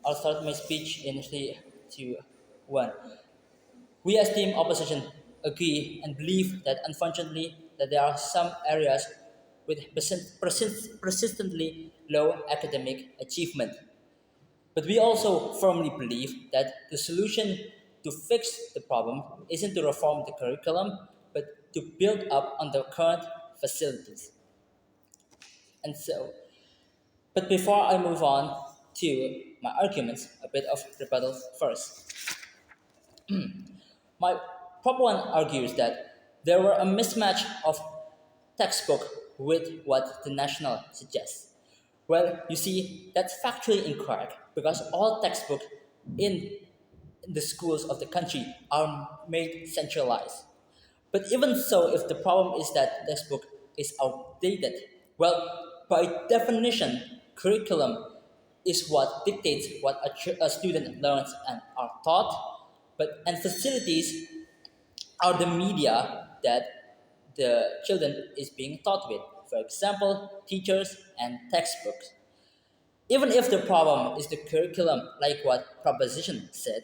I'll start my speech in 3, 2, 1. We as team opposition agree and believe that unfortunately that there are some areas with persistently low academic achievement. But we also firmly believe that the solution to fix the problem isn't to reform the curriculum, but to build up on the current facilities. And so, but before I move on to my arguments, a bit of rebuttal first. My prop one argues that there were a mismatch of textbook with what the national suggests. Well, you see, that's factually incorrect because all textbooks in the schools of the country are made centralized. But even so, if the problem is that textbook is outdated, well, by definition, curriculum is what dictates what a student learns and are taught, and facilities are the media that the children is being taught with. For example, teachers and textbooks. Even if the problem is the curriculum, like what proposition said,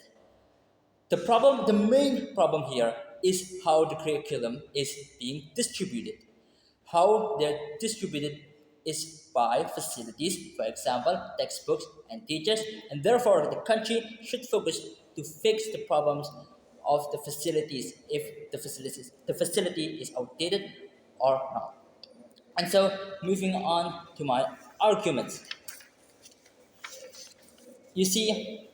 the main problem here is how the curriculum is being distributed. How they're distributed is by facilities, for example, textbooks and teachers, and therefore the country should focus to fix the problems of the facilities if the facility is outdated or not. And so moving on to my arguments. You see,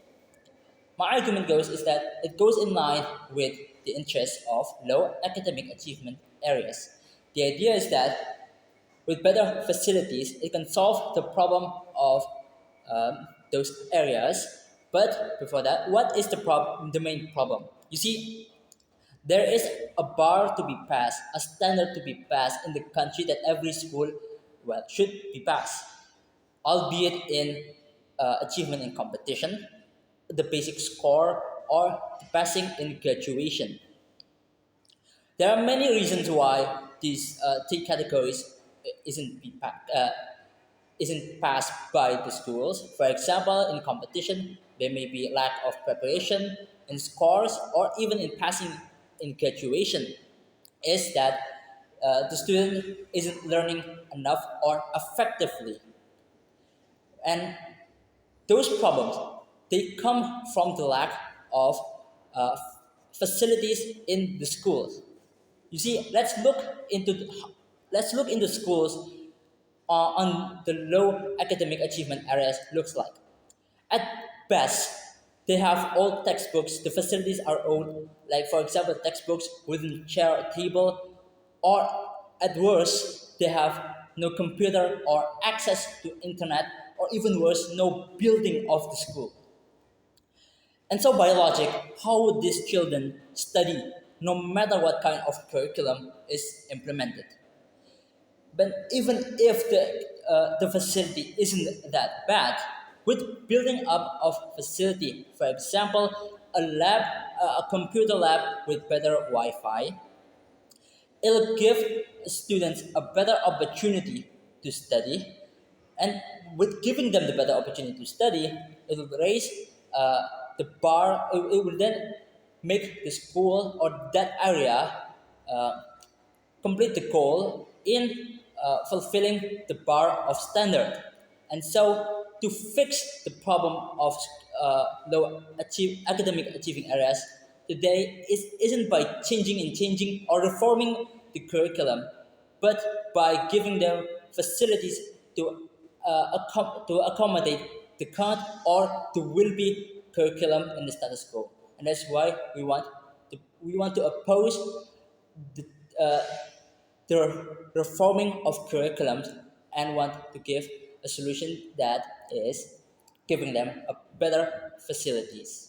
my argument goes is that it goes in line with the interests of low academic achievement areas. The idea is that with better facilities, it can solve the problem of those areas. But before that, what is the main problem? You see, there is a bar to be passed, a standard to be passed in the country that every school, well, should be passed, albeit in achievement in competition, the basic score, or the passing in graduation. There are many reasons why these three categories isn't passed by the schools. For example, in competition, there may be lack of preparation in scores, or even in passing in graduation, is that the student isn't learning enough or effectively. And those problems, they come from the lack of uh, facilities in the schools. You see, let's look into schools on the low academic achievement areas looks like. At best, they have old textbooks. The facilities are old, like for example, textbooks wooden chair or table, or at worst, they have no computer or access to internet, or even worse, no building of the school. And so, by logic, how would these children study no matter what kind of curriculum is implemented? But even if the facility isn't that bad, with building up of facility, for example, a lab, a computer lab with better Wi-Fi, it'll give students a better opportunity to study, and with giving them the better opportunity to study, it will raise the bar. It will then make the school or that area uh, complete the goal in fulfilling the bar of standard. And so, to fix the problem of academic achieving areas today isn't by changing or reforming the curriculum, but by giving them facilities to accommodate the current or the will be curriculum in the status quo. And that's why we want to oppose the, uh, the reforming of curriculums and want to give a solution that is giving them a better facilities.